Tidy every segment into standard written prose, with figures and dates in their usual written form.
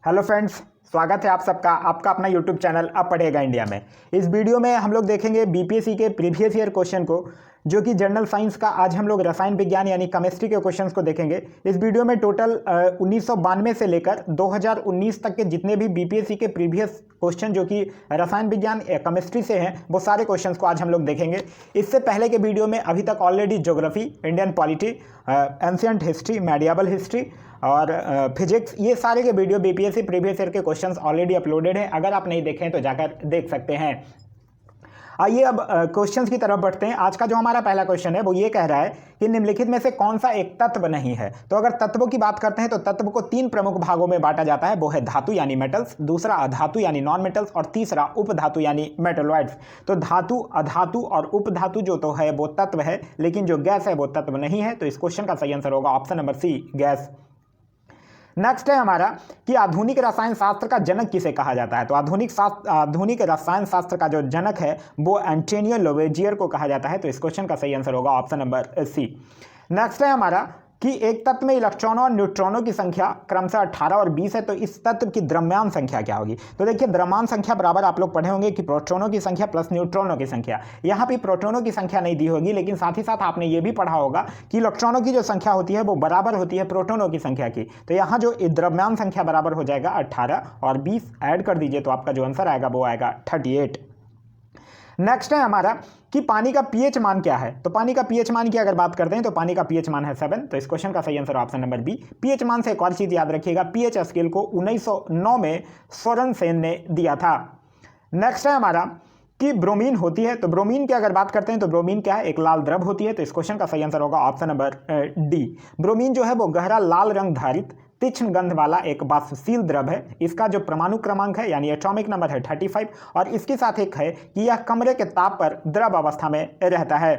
Hello friends, स्वागत है आप सबका आपका अपना यूट्यूब चैनल अब पढ़ेगा इंडिया में। इस वीडियो में हम लोग देखेंगे बीपीएससी के प्रीवियस ईयर क्वेश्चन को, जो कि जनरल साइंस का। आज हम लोग रसायन विज्ञान यानी केमिस्ट्री के क्वेश्चंस को देखेंगे। इस वीडियो में टोटल 1992 से लेकर 2019 तक के जितने भी बीपीएससी के प्रीवियस क्वेश्चन जो कि रसायन विज्ञान केमिस्ट्री से हैं, वो सारे क्वेश्चंस को आज हम लोग देखेंगे। इससे पहले के वीडियो में अभी तक already geography, Indian polity, ancient history, medieval history और फिजिक्स, ये सारे के वीडियो बीपीएससी प्रीवियस ईयर के क्वेश्चंस ऑलरेडी अपलोडेड हैं। अगर आप नहीं देखें तो जाकर देख सकते हैं। आइए अब क्वेश्चंस की तरफ बढ़ते हैं। आज का जो हमारा पहला क्वेश्चन है वो ये कह रहा है कि निम्नलिखित में से कौन सा एक तत्व नहीं है। तो अगर तत्वों की बात करते हैं तो तत्व को तीन प्रमुख भागों में बांटा जाता है। वो है धातु यानी मेटल्स, दूसरा अधातु यानी नॉन मेटल्स और तीसरा उपधातु यानी मेटलॉइड्स। तो धातु, अधातु और उपधातु जो तो है वो तत्व है, लेकिन जो गैस है वो तत्व नहीं है। तो इस क्वेश्चन का सही आंसर होगा option number C, gas. Next है हमारा कि आधुनिक रसायन शास्त्र का जनक किसे कहा जाता है। तो आधुनिक रसायन शास्त्र का जो जनक है वो एंटोनियो लवेजियर को कहा जाता है। तो इस क्वेश्चन का सही आंसर होगा ऑप्शन नंबर सी। नेक्स्ट है हमारा कि एक तत्व में इलेक्ट्रॉनों और न्यूट्रॉनों की संख्या क्रमशः 18 और 20 है। तो इस तत्व की द्रव्यमान संख्या क्या होगी। तो देखिए, द्रव्यमान संख्या बराबर आप लोग पढ़े होंगे कि प्रोटॉनों की संख्या प्लस न्यूट्रॉनों की संख्या। यहाँ पे प्रोटॉनों की संख्या नहीं दी होगी, लेकिन साथ ही साथ आपने ये भी पढ़ा होगा कि इलेक्ट्रॉनों की जो संख्या होती है वो बराबर होती है प्रोटॉनों की संख्या की। तो यहाँ जो द्रव्यमान संख्या बराबर हो जाएगा 18 और 20 ऐड कर दीजिए तो आपका जो आंसर आएगा वो आएगा 38। नेक्स्ट है हमारा कि पानी का पीएच मान क्या है। तो पानी का पीएच मान की अगर बात करते हैं तो पानी का पीएच मान है 7। तो इस क्वेश्चन का सही answer option number B. PH मान से एक और चीज याद रखिएगा, पीएच स्केल को 1909 में सोरेन सेन ने दिया था। नेक्स्ट है हमारा कि ब्रोमीन होती है। तो ब्रोमीन की अगर बात करते हैं तो ब्रोमीन क्या है, एक लाल द्रव होती है। तो इस क्वेश्चन का सही आंसर होगा ऑप्शन नंबर डी। ब्रोमीन जो है वो गहरा लाल रंग धारित तीक्ष्ण गंध वाला एक वाष्पशील द्रव है। इसका जो परमाणु क्रमांक है यानी एटॉमिक नंबर है 35 और इसके साथ एक है कि यह कमरे के ताप पर द्रव अवस्था में रहता है।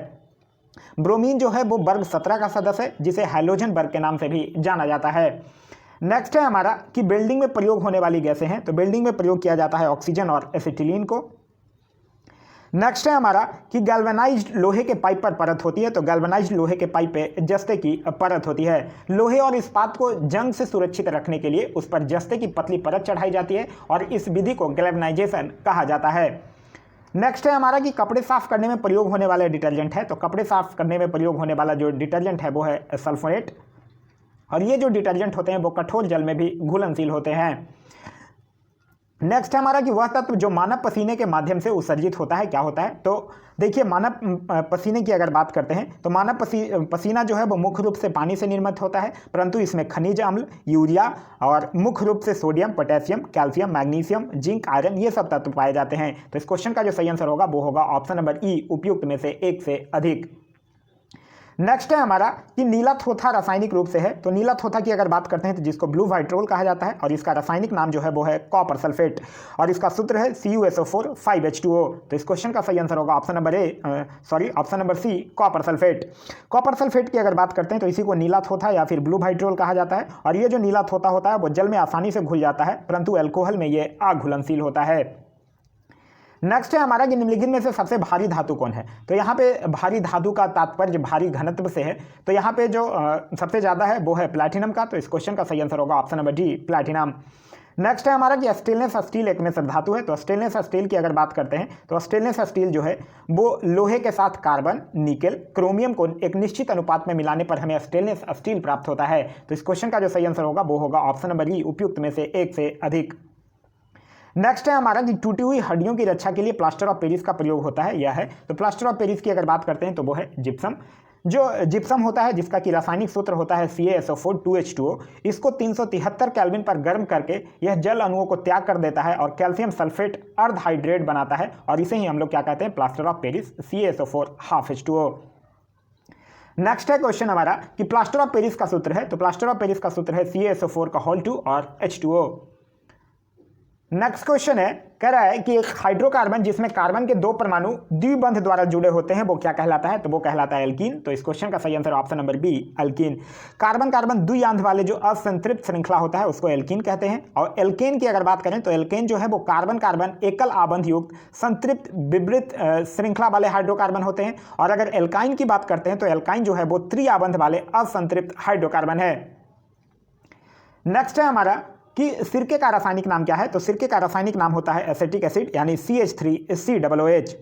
ब्रोमीन जो है वो वर्ग 17 का सदस्य है, जिसे हैलोजन वर्ग के नाम से भी जाना जाता है। नेक्स्ट है हमारा कि बिल्डिंग में प्रयोग होने वाली गैसें हैं। तो बिल्डिंग में प्रयोग किया जाता है ऑक्सीजन और एसिटिलीन को। नेक्स्ट है हमारा कि गैल्वेनाइज्ड लोहे के पाइप पर परत होती है। तो गैल्वेनाइज्ड लोहे के पाइप पे जस्ते की परत होती है। लोहे और इस्पात को जंग से सुरक्षित रखने के लिए उस पर जस्ते की पतली परत चढ़ाई जाती है और इस विधि को गैल्वेनाइजेशन कहा जाता है। नेक्स्ट है हमारा कि कपड़े साफ करने में प्रयोग होने वाला डिटर्जेंट है। तो कपड़े साफ करने में प्रयोग होने वाला जो डिटर्जेंट है वो है सल्फोनेट, और ये जो डिटर्जेंट होते हैं वो कठोर जल में भी घुलनशील होते हैं। नेक्स्ट है हमारा कि वह तत्व जो मानव पसीने के माध्यम से उत्सर्जित होता है क्या होता है। तो देखिए, मानव पसीने की अगर बात करते हैं तो मानव पसीना जो है वो मुख्य रूप से पानी से निर्मित होता है, परंतु इसमें खनिज अम्ल, यूरिया और मुख्य रूप से sodium, potassium, calcium, magnesium, zinc, iron, ये सब तत्व पाए जाते हैं। तो इस क्वेश्चन का जो सही आंसर होगा वो होगा ऑप्शन नंबर ई, उपयुक्त में से एक से अधिक। नेक्स्ट है हमारा कि नीला थोथा रासायनिक रूप से है। तो नीला थोथा की अगर बात करते हैं तो जिसको ब्लू वाइट्रोल कहा जाता है और इसका रासायनिक नाम जो है वो है कॉपर सल्फेट और इसका सूत्र है CuSO4 5H2O। तो इस क्वेश्चन का सही आंसर होगा option number C, copper sulphate. Copper sulphate की अगर बात करते हैं तो इसी को नीला थोथा या फिर ब्लू वाइट्रोल कहा जाता है और ये जो नीला थोथा होता है वो जल में आसानी से घुल जाता है, परंतु अल्कोहल में ये अघुलनशील होता है। नेक्स्ट है हमारा कि निम्नलिखित में से सबसे भारी धातु कौन है। तो यहाँ पे भारी धातु का तात्पर्य भारी घनत्व से है। तो यहाँ पे जो सबसे ज़्यादा है वो है प्लैटिनम का। तो इस क्वेश्चन का सही आंसर होगा option number D, platinum. Next है हमारा कि स्टेनलेस स्टील एक में धातु है। तो स्टेनलेस स्टील की अगर बात करते हैं तो स्टेनलेस स्टील जो है वो लोहे के साथ कार्बन, निकेल, क्रोमियम को एक निश्चित अनुपात में मिलाने पर हमें स्टेनलेस स्टील प्राप्त होता है। तो इस क्वेश्चन का जो सही आंसर होगा वो होगा ऑप्शन नंबर ई, उपयुक्त में से एक से अधिक। नेक्स्ट है हमारा कि टूटी हुई हड्डियों की रक्षा के लिए प्लास्टर ऑफ पेरिस का प्रयोग होता है, यह है। तो प्लास्टर ऑफ पेरिस की अगर बात करते हैं तो वो है जिप्सम। जो जिप्सम होता है जिसका कि रासायनिक सूत्र होता है CaSO4 2H2O, इसको 373 केल्विन पर गर्म करके यह जल अणुओं को त्याग कर देता है और कैल्शियम सल्फेट अर्धहाइड्रेट बनाता है और इसे ही हम लोग क्या कहते हैं, plaster of Paris CaSO4 ½ H2O। Next है क्वेश्चन हमारा कि प्लास्टर ऑफ पेरिस का सूत्र है। तो प्लास्टर ऑफ पेरिस का सूत्र है CaSO4 और H2O। नेक्स्ट क्वेश्चन है, कह रहा है कि एक हाइड्रोकार्बन जिसमें कार्बन के दो परमाणु द्विबंध द्वारा जुड़े होते हैं वो क्या कहलाता है। तो वो कहलाता है एल्कीन। तो इस क्वेश्चन का सही answer option number B, alkene. Carbon carbon द्विआंध वाले जो असंतृप्त श्रृंखला होता है उसको एल्कीन कहते हैं। और एल्केन की अगर बात करें तो एल्केन जो है वो कार्बन कार्बन एकल आबंध युक्त संतृप्त विवृत श्रृंखला वाले हाइड्रोकार्बन होते हैं। और अगर एल्काइन की बात करते हैं तो एल्काइन जो है वो त्रिआबंध वाले असंतृप्त हाइड्रोकार्बन है। नेक्स्ट है हमारा कि सिरके का रासायनिक नाम क्या है, तो सिरके का रासायनिक नाम होता है एसिटिक एसिड यानी CH3COOH।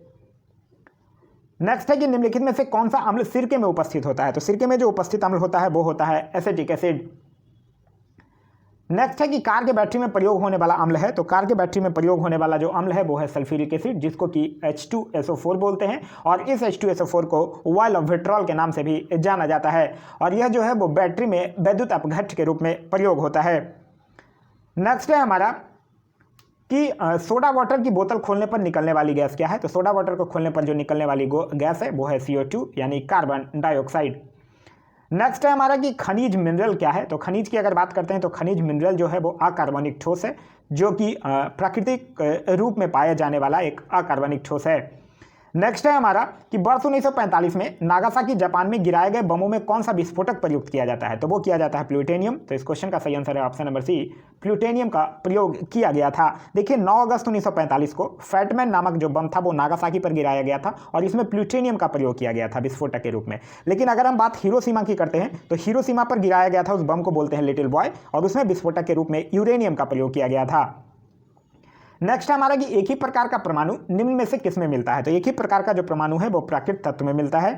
नेक्स्ट है कि निम्नलिखित में से कौन सा अम्ल सिरके में उपस्थित होता है, तो सिरके में जो उपस्थित अम्ल होता है वो होता है एसिटिक एसिड। नेक्स्ट है कि कार के बैटरी में प्रयोग होने वाला अम्ल है, तो कार के बैटरी में प्रयोग होने वाला जो अम्ल है वो है सल्फ्यूरिक एसिड, जिसको कि H2SO4 बोलते हैं, और इस H2SO4 को ऑयल ऑफ विट्रॉल के नाम से भी जाना जाता है, और यह जो है वो बैटरी में वैद्युत अपघट्य के रूप में प्रयोग होता है। नेक्स्ट है हमारा कि सोडा वाटर की बोतल खोलने पर निकलने वाली गैस क्या है, तो सोडा वाटर को खोलने पर जो निकलने वाली गैस है वो है CO2 यानी कार्बन डाइऑक्साइड। नेक्स्ट है हमारा कि खनिज मिनरल क्या है, तो खनिज की अगर बात करते हैं तो खनिज मिनरल जो है वो अकार्बनिक ठोस है, जो कि प्राकृतिक रूप में पाया जाने वाला एक अकार्बनिक ठोस है। नेक्स्ट है हमारा कि वर्ष 1945 में नागासाकी जापान में गिराए गए बमों में कौन सा विस्फोटक प्रयुक्त किया जाता है, तो वो किया जाता है प्लूटोनियम। तो इस क्वेश्चन का सही आंसर है ऑप्शन नंबर सी, प्लूटोनियम का प्रयोग किया गया था। देखिए 9 अगस्त 1945 को फैटमैन नामक जो बम था वो नागासाकी पर गिराया गया था, और इसमें प्लूटोनियम का प्रयोग किया गया था विस्फोटक के रूप में। लेकिन अगर हम बात हिरोशिमा की करते हैं तो हिरोशिमा पर गिराया गया था उस बम को बोलते हैं लिटिल बॉय, और उसमें विस्फोटक के रूप में यूरेनियम का प्रयोग किया गया था। नेक्स्ट है हमारा कि एक ही प्रकार का परमाणु निम्न में से किस में मिलता है, तो एक ही प्रकार का जो परमाणु है वो प्राकृतिक तत्व में मिलता है।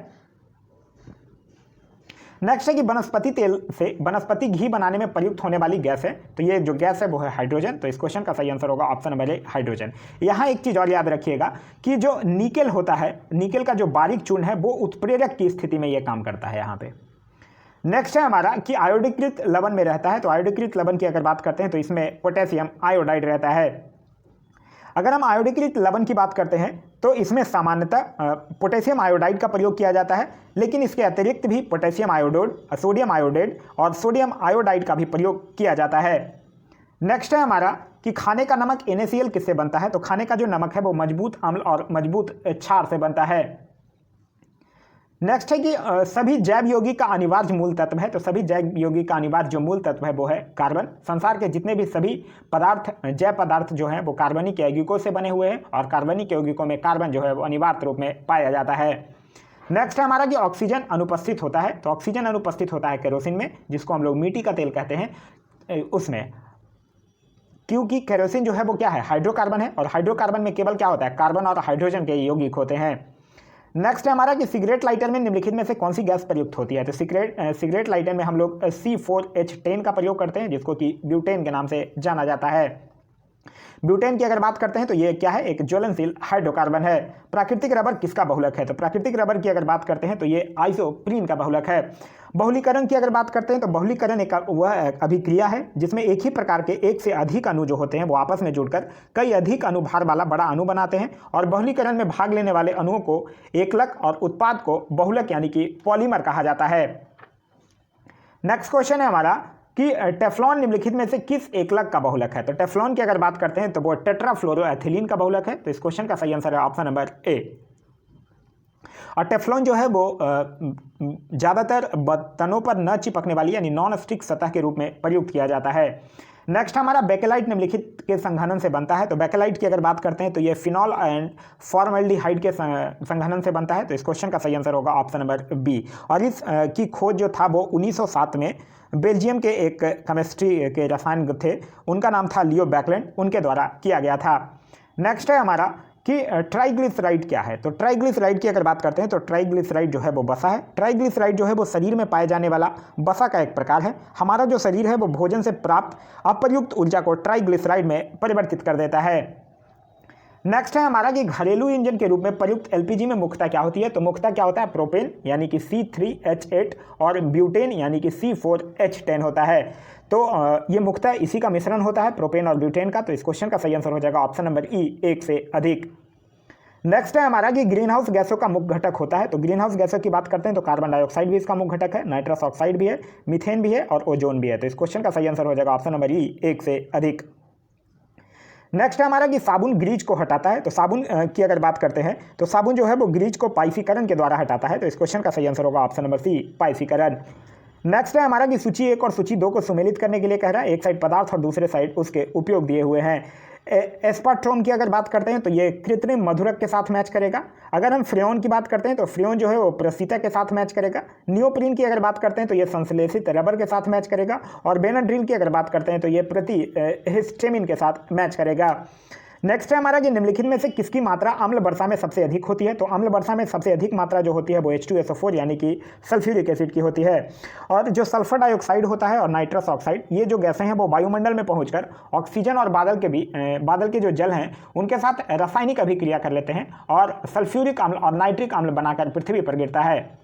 नेक्स्ट है कि वनस्पति तेल से वनस्पति घी बनाने में प्रयुक्त होने वाली गैस है, तो ये जो गैस है वो है हाइड्रोजन। तो इस क्वेश्चन का सही आंसर होगा ऑप्शन नंबर ए, हाइड्रोजन। यहाँ एक चीज़ और याद रखिएगा कि जो निकेल होता है, निकेल का जो बारीक चूर्ण है वो उत्प्रेरक की स्थिति में ये काम करता है यहाँ पे। नेक्स्ट है हमारा कि आयोडीकृत लवण में रहता है, तो आयोडीकृत लवण की अगर बात करते हैं तो इसमें पोटेशियम आयोडाइड रहता है। अगर हम आयोडीकृत लवण की बात करते हैं तो इसमें सामान्यतः पोटेशियम आयोडाइड का प्रयोग किया जाता है, लेकिन इसके अतिरिक्त भी पोटेशियम आयोडोड, सोडियम आयोडेड और सोडियम आयोडाइड का भी प्रयोग किया जाता है। नेक्स्ट है हमारा कि खाने का नमक NaCl किससे बनता है, तो खाने का जो नमक है वो मजबूत अम्ल और मजबूत क्षार से बनता है। नेक्स्ट है कि सभी जैव यौगिक का अनिवार्य मूल तत्व है, तो सभी जैव यौगिक का अनिवार्य जो मूल तत्व है वो है कार्बन। संसार के जितने भी सभी पदार्थ, जैव पदार्थ जो हैं वो कार्बनिक यौगिकों से बने हुए हैं, और कार्बनिक यौगिकों में कार्बन जो है वो अनिवार्य रूप में पाया जाता है। नेक्स्ट है हमारा कि ऑक्सीजन अनुपस्थित होता है, तो ऑक्सीजन अनुपस्थित होता है केरोसिन में, जिसको हम लोग मिट्टी का तेल कहते हैं उसमें, क्योंकि केरोसिन जो है वो क्या है, हाइड्रोकार्बन है, और हाइड्रोकार्बन में केवल क्या होता है, कार्बन और हाइड्रोजन के यौगिक होते हैं। नेक्स्ट है हमारा कि सिगरेट लाइटर में निम्नलिखित में से कौन सी गैस प्रयुक्त होती है, तो सिगरेट लाइटर में हम लोग C4H10 का प्रयोग करते हैं, जिसको कि ब्यूटेन के नाम से जाना जाता है। ब्यूटेन की अगर बात करते हैं तो ये क्या है, एक ज्वलनशील हाइड्रोकार्बन है। प्राकृतिक रबर किसका बहुलक है, तो प्राकृतिक रबर की अगर बात करते हैं तो ये आइसोप्रीन का बहुलक है। बहुलीकरण की अगर बात करते हैं तो बहुलीकरण एक वह अभिक्रिया है जिसमें एक ही प्रकार के एक से अधिक अणु जो होते हैं वो आपस में जुड़कर कई अधिक अनुभार वाला बड़ा अणु बनाते हैं, और बहुलीकरण में भाग लेने वाले अणुओं को एकलक और उत्पाद को बहुलक यानी कि पॉलीमर कहा जाता है। नेक्स्ट क्वेश्चन है हमारा कि टेफ्लॉन निम्नलिखित में से किस एकलक का बहुलक है, तो टेफ्लॉन की अगर बात करते हैं तो वो टेट्राफ्लोरोएथिलीन का बहुलक है। तो इस क्वेश्चन का सही आंसर है ऑप्शन नंबर ए। और टेफ्लॉन जो है वो ज़्यादातर बर्तनों पर न चिपकने वाली यानी नॉन स्टिक सतह के रूप में प्रयुक्त किया जाता है। नेक्स्ट हमारा बेकेलाइट निम्नलिखित के संघनन से बनता है, तो बेकेलाइट की अगर बात करते हैं तो ये फिनॉल एंड फॉर्मल्डिहाइड के संघनन से बनता है। तो इस क्वेश्चन का सही आंसर होगा ऑप्शन नंबर बी। और इस की खोज जो था वो 1907 में बेल्जियम के एक केमिस्ट्री के रसायन थे, उनका नाम था लियो बैकलैंड, उनके द्वारा किया गया था। नेक्स्ट है हमारा कि ट्राइग्लिसराइड क्या है, तो ट्राइग्लिसराइड की अगर बात करते हैं तो ट्राइग्लिसराइड जो है वो वसा है। ट्राइग्लिसराइड जो है वो शरीर में पाए जाने वाला वसा का एक प्रकार है। हमारा जो शरीर है वो भोजन से प्राप्त अप्रयुक्त ऊर्जा को ट्राइग्लिसराइड में परिवर्तित कर देता है। नेक्स्ट है हमारा कि घरेलू इंजन के रूप में प्रयुक्त LPG में मुख्यतः क्या होती है, तो मुख्यतः क्या होता है, प्रोपेन यानी कि C3H8 और ब्यूटेन यानी कि C4H10 होता है। तो ये मुख्यतः इसी का मिश्रण होता है, प्रोपेन और ब्यूटेन का। तो इस क्वेश्चन का सही आंसर हो जाएगा ऑप्शन नंबर ई, एक से अधिक। नेक्स्ट है हमारा कि ग्रीन हाउस गैसों का मुख्य घटक होता है, तो ग्रीन हाउस गैसों की बात करते हैं तो कार्बन डाइऑक्साइड भी इसका मुख्य घटक है, नाइट्रस ऑक्साइड भी है, मीथेन भी है और ओजोन भी है। तो इस क्वेश्चन का सही आंसर हो जाएगा ऑप्शन नंबर ई, एक से अधिक। नेक्स्ट है हमारा कि साबुन ग्रीज को हटाता है, तो साबुन की अगर बात करते हैं तो साबुन जो है वो ग्रीज को पाइफीकरण के द्वारा हटाता है। तो इस क्वेश्चन का सही आंसर होगा ऑप्शन नंबर सी, पाइफीकरण। नेक्स्ट है हमारा कि सूची 1 और सूची 2 को सुमेलित करने के लिए कह रहा है। एक साइड पदार्थ और दूसरे साइड उसके उपयोग दिए हुए हैं। एस्पार्ट्रोम की अगर बात करते हैं तो ये कृत्रिम मधुरक के साथ मैच करेगा। अगर हम फ्रेओन की बात करते हैं तो फ्रेओन जो है वो प्रसिता के साथ मैच करेगा। नियोप्रीन की अगर बात करते हैं तो ये संश्लेषित रबर के साथ मैच करेगा। और बेनाड्रिल की अगर बात करते हैं तो ये हिस्टेमिन के साथ मैच करेगा। नेक्स्ट है हमारा कि निम्नलिखित में से किसकी मात्रा अम्ल वर्षा में सबसे अधिक होती है। तो अम्ल वर्षा में सबसे अधिक मात्रा जो होती है वो H2SO4 यानी कि सल्फ्यूरिक एसिड की होती है। और जो सल्फर डाइऑक्साइड होता है और नाइट्रस ऑक्साइड, ये जो गैसें हैं वो वायुमंडल में पहुंचकर ऑक्सीजन और बादल के जो जल हैं उनके साथ रासायनिक अभिक्रिया कर लेते हैं और सल्फ्यूरिक अम्ल और नाइट्रिक अम्ल बनाकर पृथ्वी पर गिरता है।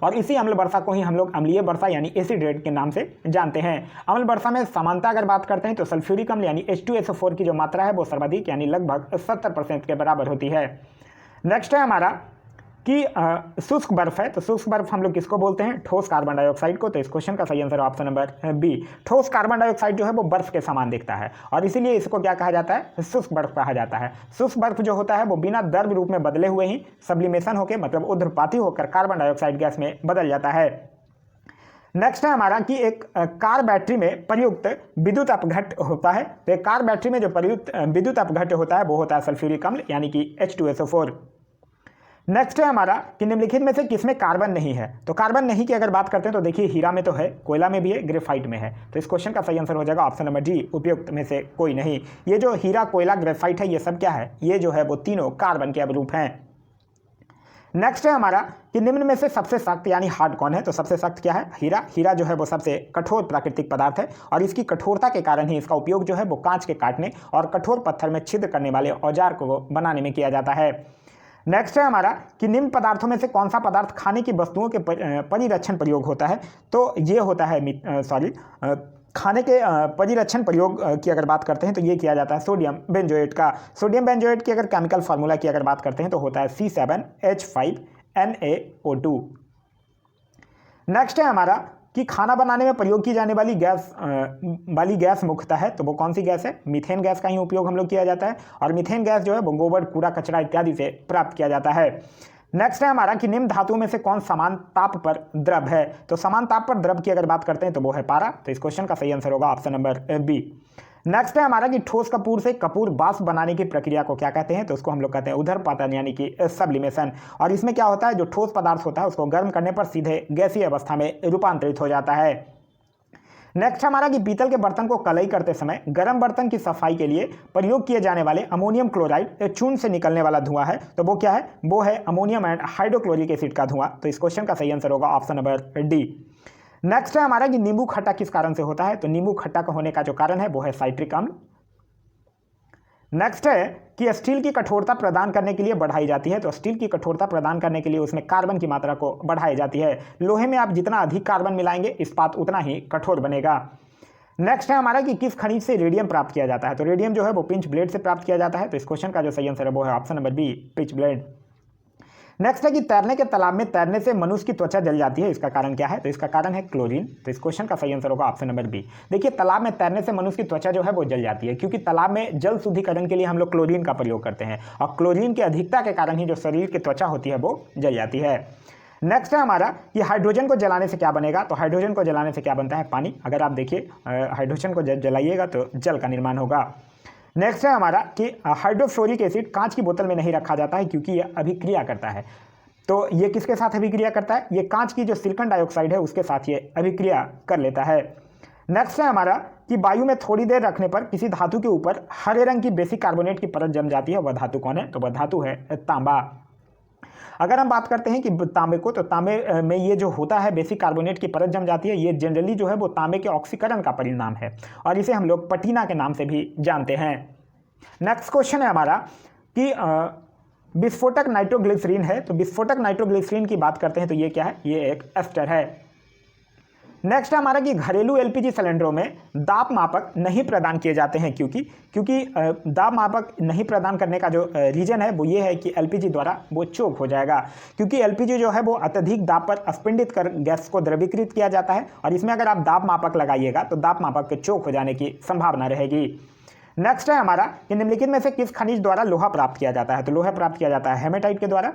और इसी अम्ल वर्षा को ही हम लोग अम्लीय वर्षा यानी एसिड रेन के नाम से जानते हैं। अम्ल वर्षा में समानता अगर बात करते हैं तो सल्फ्यूरिक अम्ल यानी H2SO4 की जो मात्रा है वो सर्वाधिक यानी लगभग 70% के बराबर होती है। नेक्स्ट है हमारा कि शुष्क बर्फ है। तो शुष्क बर्फ हम लोग किसको बोलते हैं? ठोस कार्बन डाइऑक्साइड को। तो इस क्वेश्चन का सही आंसर ऑप्शन नंबर बी। ठोस कार्बन डाइऑक्साइड जो है वो बर्फ के समान दिखता है और इसीलिए इसको क्या कहा जाता है? शुष्क बर्फ कहा जाता है। शुष्क बर्फ जो होता है वो बिना द्रव रूप में बदले हुए ही सब्लिमेशन होकर मतलब ऊर्ध्वपाती होकर कार्बन डाइऑक्साइड गैस में बदल जाता है। नेक्स्ट है हमारा कि एक कार बैटरी में प्रयुक्त विद्युत अपघट्ट होता है। तो एक कार बैटरी में जो प्रयुक्त विद्युत अपघट्ट होता है वो होता है सल्फ्यूरिक अम्ल यानी कि H2SO4। नेक्स्ट है हमारा कि निम्नलिखित में से किसमें कार्बन नहीं है। तो कार्बन नहीं की अगर बात करते हैं तो देखिए हीरा में तो है, कोयला में भी है, ग्रेफाइट में है। तो इस क्वेश्चन का सही आंसर हो जाएगा ऑप्शन नंबर डी, उपयुक्त में से कोई नहीं। ये जो हीरा, कोयला, ग्रेफाइट है ये सब क्या है? ये जो है वो तीनों कार्बन के अनुरूप हैं। नेक्स्ट है हमारा कि निम्न में से सबसे सख्त यानी हार्ड कौन है। तो सबसे सख्त क्या है? हीरा। हीरा जो है वो सबसे कठोर प्राकृतिक पदार्थ है और इसकी कठोरता के कारण ही इसका उपयोग जो है वो कांच के काटने और कठोर पत्थर में छिद्र करने वाले औजार को बनाने में किया जाता है। नेक्स्ट है हमारा कि निम्न पदार्थों में से कौन सा पदार्थ खाने की वस्तुओं के परिरक्षण प्रयोग होता है। तो ये होता है खाने के परिरक्षण प्रयोग की अगर बात करते हैं तो ये किया जाता है सोडियम बेंजोएट का। सोडियम बेंजोएट की अगर केमिकल फार्मूला की अगर बात करते हैं तो होता है C7H5NaO2। नेक्स्ट है हमारा कि खाना बनाने में प्रयोग की जाने वाली गैस मुख्यतः है। तो वो कौन सी गैस है? मीथेन गैस का ही उपयोग हम लोग किया जाता है और मीथेन गैस जो है वो गोबर, कूड़ा, कचरा इत्यादि से प्राप्त किया जाता है। नेक्स्ट है हमारा कि निम्न धातुओं में से कौन समान ताप पर द्रव है। तो समान ताप पर द्रव की अगर बात करते हैं तो वो है पारा। तो इस क्वेश्चन का सही आंसर होगा ऑप्शन नंबर बी। नेक्स्ट है हमारा कि ठोस कपूर से कपूर वाष्प बनाने की प्रक्रिया को क्या कहते हैं। तो उसको हम लोग कहते हैं उदरपातन यानी कि सब्लिमेशन। और इसमें क्या होता है? जो ठोस पदार्थ होता है उसको गर्म करने पर सीधे गैसीय अवस्था में रूपांतरित हो जाता है। नेक्स्ट हमारा कि पीतल के बर्तन को कलई करते समय गर्म बर्तन की सफाई के लिए प्रयोग किए जाने वाले अमोनियम क्लोराइड चूर्ण से निकलने वाला धुआं है। तो वो क्या है? वो है अमोनियम एंड हाइड्रोक्लोरिक एसिड का धुआं। तो इस क्वेश्चन का सही आंसर होगा ऑप्शन नंबर डी। नेक्स्ट है हमारा कि नींबू खट्टा किस कारण से होता है। तो नींबू खट्टा का होने का जो कारण है वो है साइट्रिक अम्ल। नेक्स्ट है कि स्टील की कठोरता प्रदान करने के लिए बढ़ाई जाती है। तो स्टील की कठोरता प्रदान करने के लिए उसमें कार्बन की मात्रा को बढ़ाई जाती है। लोहे में आप जितना अधिक कार्बन मिलाएंगे इस्पात उतना ही कठोर बनेगा। नेक्स्ट है हमारा कि किस खनिज से रेडियम प्राप्त किया जाता है। तो रेडियम जो है वो पिंच ब्लेड से प्राप्त किया जाता है। तो इस क्वेश्चन का जो सही आंसर है वो है option number B, pinch blade. Next है कि तैरने के तालाब में तैरने से मनुष्य की त्वचा जल जाती है। इसका कारण क्या है? तो इसका कारण है क्लोरीन। तो इस क्वेश्चन का सही आंसर होगा ऑप्शन नंबर बी। देखिए तालाब में तैरने से मनुष्य की त्वचा जो है वो जल जाती है क्योंकि तालाब में जल शुद्धिकरण के लिए हम लोग क्लोरीन का प्रयोग करते हैं और क्लोरीन की अधिकता के कारण ही जो शरीर की त्वचा होती है वो जल जाती है। नेक्स्ट है हमारा कि हाइड्रोजन को जलाने से क्या बनेगा। तो हाइड्रोजन को जलाने से क्या बनता है? पानी। अगर आप देखिए हाइड्रोजन को जलाइएगा तो जल का निर्माण होगा। नेक्स्ट है हमारा कि हाइड्रोफ्लोरिक एसिड कांच की बोतल में नहीं रखा जाता है क्योंकि यह अभिक्रिया करता है। तो ये किसके साथ अभिक्रिया करता है? ये कांच की जो सिलिकॉन डाइऑक्साइड है उसके साथ ये अभिक्रिया कर लेता है। नेक्स्ट है हमारा कि वायु में थोड़ी देर रखने पर किसी धातु के ऊपर हरे रंग की बेसिक कार्बोनेट की परत जम जाती है। वह धातु कौन है? तो वह धातु है तांबा। अगर हम बात करते हैं कि तांबे को, तो तांबे में ये जो होता है बेसिक कार्बोनेट की परत जम जाती है, ये जनरली जो है वो तांबे के ऑक्सीकरण का परिणाम है और इसे हम लोग पटीना के नाम से भी जानते हैं। नेक्स्ट क्वेश्चन है हमारा कि विस्फोटक नाइट्रोग्लिसरीन है। तो विस्फोटक नाइट्रोग्लिसरीन की बात करते हैं तो ये क्या है? ये एक एस्टर है। नेक्स्ट है हमारा कि घरेलू एलपीजी सिलेंडरों में दाब मापक नहीं प्रदान किए जाते हैं क्योंकि दाब मापक नहीं प्रदान करने का जो रीजन है वो ये है कि एलपीजी द्वारा वो चोक हो जाएगा क्योंकि एलपीजी जो है वो अत्यधिक दाब पर स्पिंडित कर गैस को द्रवीकृत किया जाता है और इसमें अगर आप दाब मापक लगाइएगा तो दाब मापक के चोक हो जाने की संभावना रहेगी। नेक्स्ट है हमारा कि निम्नलिखित में से किस खनिज द्वारा लोहा प्राप्त किया जाता है। तो लोहा प्राप्त किया जाता है हेमेटाइट के द्वारा।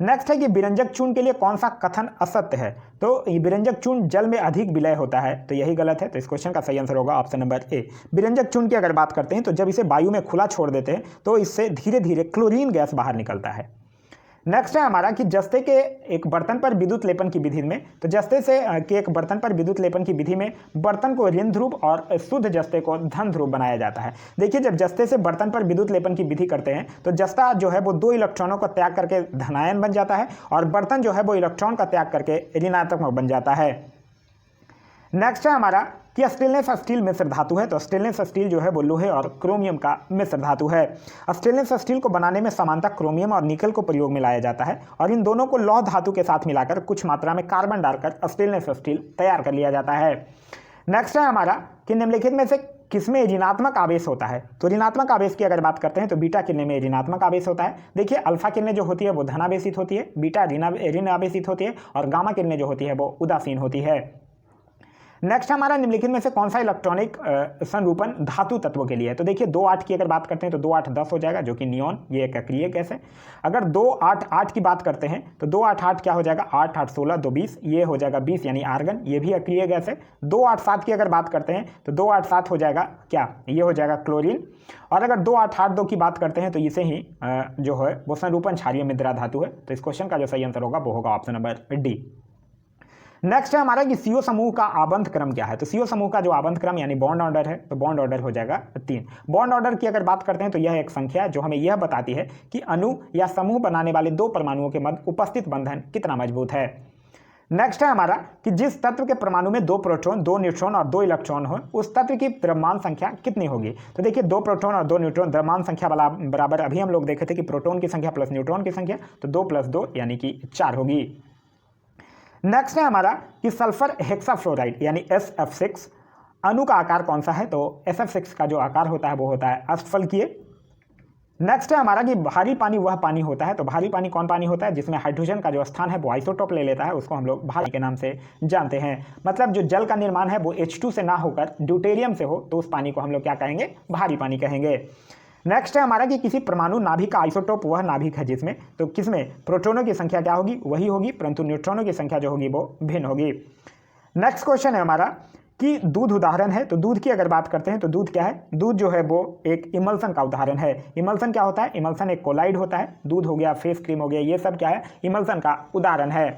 नेक्स्ट है कि विरंजक चूर्ण के लिए कौन सा कथन असत्य है? तो ये विरंजक चूर्ण जल में अधिक विलय होता है, तो यही गलत है। तो इस क्वेश्चन का सही आंसर होगा ऑप्शन नंबर ए। विरंजक चूर्ण की अगर बात करते हैं तो जब इसे वायु में खुला छोड़ देते हैं तो इससे धीरे धीरे क्लोरीन गैस बाहर निकलता है। नेक्स्ट है हमारा कि जस्ते के एक बर्तन पर विद्युत लेपन की विधि में, तो जस्ते से के एक बर्तन पर विद्युत लेपन की विधि में बर्तन को ऋण ध्रुव और शुद्ध जस्ते को धन ध्रुव बनाया जाता है। देखिए, जब जस्ते से बर्तन पर विद्युत लेपन की विधि करते हैं तो जस्ता जो है वो 2 इलेक्ट्रॉनों को त्याग करके धनायन बन जाता है और बर्तन जो है वो इलेक्ट्रॉन का त्याग करके ऋणात्मक बन जाता है। नेक्स्ट है हमारा कि स्टेनलेस स्टील मिश्र धातु है, तो स्टेनलेस स्टील जो है वो लोहे और क्रोमियम का मिश्र धातु है। स्टेनलेस स्टील को बनाने में समानतः क्रोमियम और निकल को प्रयोग में लाया जाता है और इन दोनों को लौह धातु के साथ मिलाकर कुछ मात्रा में कार्बन डालकर स्टेनलेस स्टील तैयार कर लिया जाता है। नेक्स्ट है हमारा कि निम्नलिखित में से किसमें ऋणात्मक आवेश होता है? तो ऋणात्मक आवेश की अगर बात करते हैं तो बीटा किरणें में ऋणात्मक आवेश होता है। देखिए, अल्फा किरणें जो होती है वो धनावेशित होती है, बीटा ऋण आवेशित होती है और गामा किरणें जो होती है वो उदासीन होती है। नेक्स्ट हमारा निम्नलिखित में से कौन सा इलेक्ट्रॉनिक संरूपण धातु तत्वों के लिए है? तो देखिए, 2-8 की अगर बात करते हैं तो 2-8-10 हो जाएगा, जो कि नियॉन, ये एक अक्रिय गैस है। अगर 2-8-8 की बात करते हैं तो 2-8-8 क्या हो जाएगा? 8-8-16 2 20, ये हो जाएगा 20 यानी आर्गन, ये भी अक्रिय गैस है। 2-8-7 की अगर बात करते हैं तो 2-8-7 हो जाएगा क्या? ये हो जाएगा क्लोरीन। और अगर 2-8-8-2 की बात करते हैं तो इसे ही जो है वो संरूपण क्षारीय मृदा धातु है। तो इस क्वेश्चन का जो सही आंसर होगा वो होगा ऑप्शन नंबर डी। नेक्स्ट है हमारा कि सीओ समूह का आबंध क्रम क्या है? तो सीओ समूह का जो आबंध क्रम यानी बॉन्ड ऑर्डर है, तो बॉन्ड ऑर्डर हो जाएगा 3। बॉन्ड ऑर्डर की अगर बात करते हैं तो यह एक संख्या है जो हमें यह बताती है कि अणु या समूह बनाने वाले 2 परमाणुओं के मध्य उपस्थित बंधन कितना मजबूत है। नेक्स्ट है हमारा कि जिस तत्व के परमाणु में 2 प्रोटॉन 2 न्यूट्रॉन और 2 इलेक्ट्रॉन हो उस तत्व की द्रव्यमान संख्या कितनी होगी? तो देखिए, 2 प्रोटॉन और 2 न्यूट्रॉन द्रव्यमान संख्या बराबर, अभी हम लोग देखे थे कि प्रोटॉन की संख्या प्लस न्यूट्रॉन की संख्या, तो 2 + 2 यानी कि 4 होगी। नेक्स्ट है हमारा कि सल्फर हेक्साफ्लोराइड यानी SF6 अणु का आकार कौन सा है? तो SF6 का जो आकार होता है वो होता है अष्टफलकीय। नेक्स्ट है हमारा कि भारी पानी वह पानी होता है, तो भारी पानी कौन पानी होता है? जिसमें हाइड्रोजन का जो स्थान है वो आइसोटोप ले लेता है, उसको हम लोग भारी के नाम से जानते हैं। मतलब जो जल का निर्माण है वो H2 से ना होकर ड्यूटेरियम से हो तो उस पानी को हम लोग क्या कहेंगे? भारी पानी कहेंगे। नेक्स्ट है हमारा कि किसी परमाणु नाभिक का आइसोटोप वह नाभिक है जिसमें, तो किसमें प्रोटॉनों की संख्या क्या होगी? वही होगी, परंतु न्यूट्रॉनों की संख्या जो होगी वो भिन्न होगी। नेक्स्ट क्वेश्चन है हमारा कि दूध उदाहरण है, तो दूध की अगर बात करते हैं तो दूध क्या है? दूध जो है वो एक इमल्सन का उदाहरण है। इमल्सन क्या होता है? इमल्सन एक कोलाइड होता है। दूध हो गया, फेस क्रीम हो गया, ये सब क्या है? इमल्सन का उदाहरण है।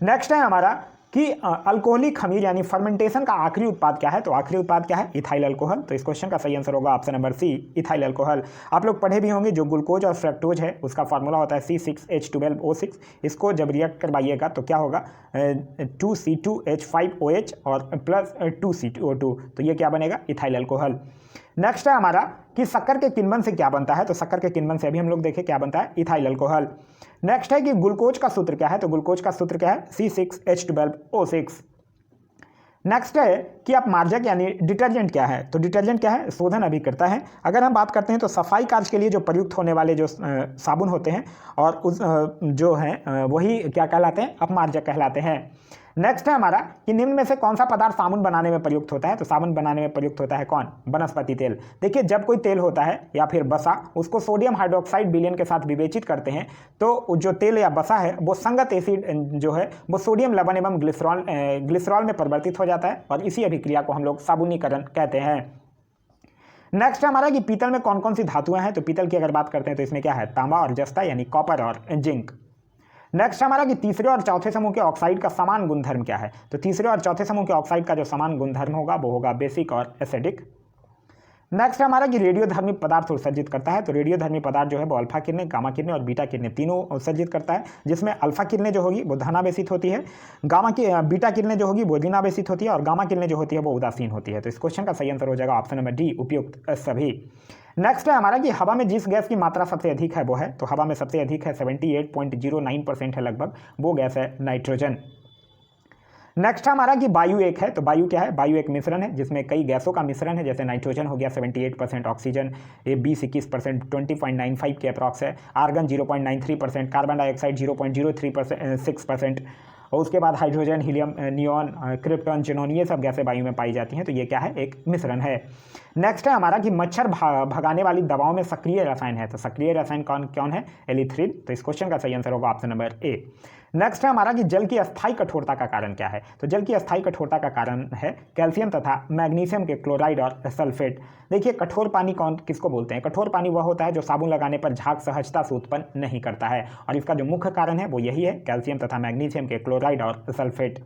नेक्स्ट है हमारा कि अल्कोहलिक खमीर यानी फर्मेंटेशन का आखिरी उत्पाद क्या है? तो आखिरी उत्पाद क्या है? Ethyl alcohol. तो इस क्वेश्चन का सही आंसर होगा option number C, ethyl alcohol. आप लोग पढ़े भी होंगे, जो ग्लूकोज और फ्रक्टोज है उसका फार्मूला होता है C6H12O6। इसको जब रिएक्ट करवाइएगा तो क्या होगा? 2C2H5OH और प्लस 2CO2, तो ये क्या बनेगा? Ethyl alcohol. नेक्स्ट है हमारा कि शक्कर के किण्वन से क्या बनता है? तो शक्कर के किण्वन से अभी हम लोग देखें क्या बनता है? Ethyl alcohol. नेक्स्ट है कि ग्लूकोज का सूत्र क्या है? तो ग्लूकोज का सूत्र क्या है? C6H12O6। नेक्स्ट है कि आप मार्जक यानी डिटर्जेंट क्या है? तो डिटर्जेंट क्या है? शोधन अभिकर्ता है। अगर हम बात करते हैं तो सफाई कार्य के लिए जो प्रयुक्त होने वाले जो साबुन होते हैं और उस जो हैं वही क्या कहलाते हैं? अपमार्जक कहलाते हैं। नेक्स्ट है हमारा कि निम्न में से कौन सा पदार्थ साबुन बनाने में प्रयुक्त होता है? तो साबुन बनाने में प्रयुक्त होता है कौन? वनस्पति तेल। देखिए, जब कोई तेल होता है या फिर बसा, उसको सोडियम हाइड्रोक्साइड विलयन के साथ विवेचित करते हैं तो जो तेल या बसा है वो संगत एसिड जो है वो सोडियम लवण एवं ग्लिसरॉल में परिवर्तित हो जाता है और इसी अभिक्रिया को हम लोग साबुनीकरण कहते हैं। नेक्स्ट हमारा कि पीतल में कौन कौन सी धातुएं हैं? तो पीतल की अगर बात करते हैं तो इसमें क्या है? तांबा और जस्ता यानी कॉपर और जिंक। नेक्स्ट हमारा कि तीसरे और चौथे समूह के ऑक्साइड का समान गुणधर्म क्या है? तो तीसरे और चौथे समूह के ऑक्साइड का जो समान गुणधर्म होगा वो होगा बेसिक और एसिडिक। नेक्स्ट हमारा कि रेडियोधर्मी पदार्थ उत्सर्जित करता है, तो रेडियोधर्मी पदार्थ जो है वो अल्फा किरणें, गामा किरणें और बीटा किरणें तीनों उत्सर्जित करता है, जिसमें अल्फा किरणें जो होगी वो धनावेशित होती है, बीटा किरणें जो होगी वो ऋणावेशित होती है और गामा किरणें जो होती है वो उदासीन होती है। तो इस क्वेश्चन का सही आंसर हो जाएगा ऑप्शन नंबर डी, उपयुक्त सभी। नेक्स्ट है हमारा कि हवा में जिस गैस की मात्रा सबसे अधिक है वो है, तो हवा में सबसे अधिक है 78.09% है लगभग, वो गैस है नाइट्रोजन। नेक्स्ट हमारा कि वायु एक है, तो वायु क्या है? वायु एक मिश्रण है जिसमें कई गैसों का मिश्रण है, जैसे नाइट्रोजन हो गया 78%, ऑक्सीजन 20-21%, 20.95 के अप्रॉक्स है, आर्गन 0.93%, कार्बन डाइऑक्साइड 0.03%, 6%, और उसके बाद hydrogen, helium, neon, krypton, xenon, ये सब गैसें वायु में पाई जाती हैं। तो ये क्या है, एक मिश्रण है। नेक्स्ट है हमारा कि मच्छर भगाने वाली दवाओं में सक्रिय रसायन है। तो सक्रिय रसायन कौन है, एलिथ्रिन। तो इस क्वेश्चन का सही आंसर होगा ऑप्शन नंबर ए। नेक्स्ट है हमारा कि जल की अस्थायी कठोरता का कारण क्या है। तो जल की अस्थायी कठोरता का कारण है कैल्शियम तथा मैग्नीशियम के क्लोराइड और सल्फेट। देखिए कठोर पानी किसको बोलते हैं, कठोर पानी वह होता है जो साबुन लगाने पर झाग सहजता से उत्पन्न नहीं करता है, और इसका जो मुख्य कारण है वो यही है, कैल्शियम तथा मैग्नीशियम के क्लोराइड और सल्फेट।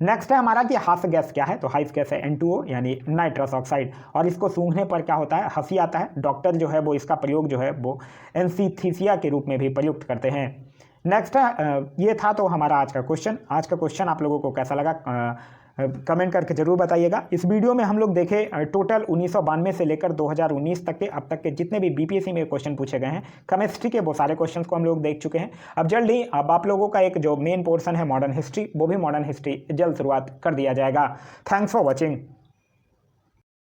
नेक्स्ट है हमारा कि हास्य गैस क्या है। तो हाइस गैस है N2O यानी नाइट्रस ऑक्साइड, और इसको सूंघने पर क्या होता है, हंसी आता है। डॉक्टर जो है वो इसका प्रयोग जो है वो एनेस्थीसिया के रूप में भी प्रयुक्त करते हैं। नेक्स्ट है ये था तो हमारा आज का क्वेश्चन। आज का क्वेश्चन आप लोगों को कैसा लगा कमेंट करके जरूर बताइएगा। इस वीडियो में हम लोग देखे टोटल 1992 से लेकर 2019 तक के अब तक के जितने भी बीपीएससी में क्वेश्चन पूछे गए हैं, केमिस्ट्री के वो सारे क्वेश्चंस को हम लोग देख चुके हैं। अब जल्द ही अब आप लोगों का एक जो मेन पोर्शन है मॉडर्न हिस्ट्री, वो भी मॉडर्न हिस्ट्री जल्द शुरुआत कर दिया जाएगा। Thanks for watching.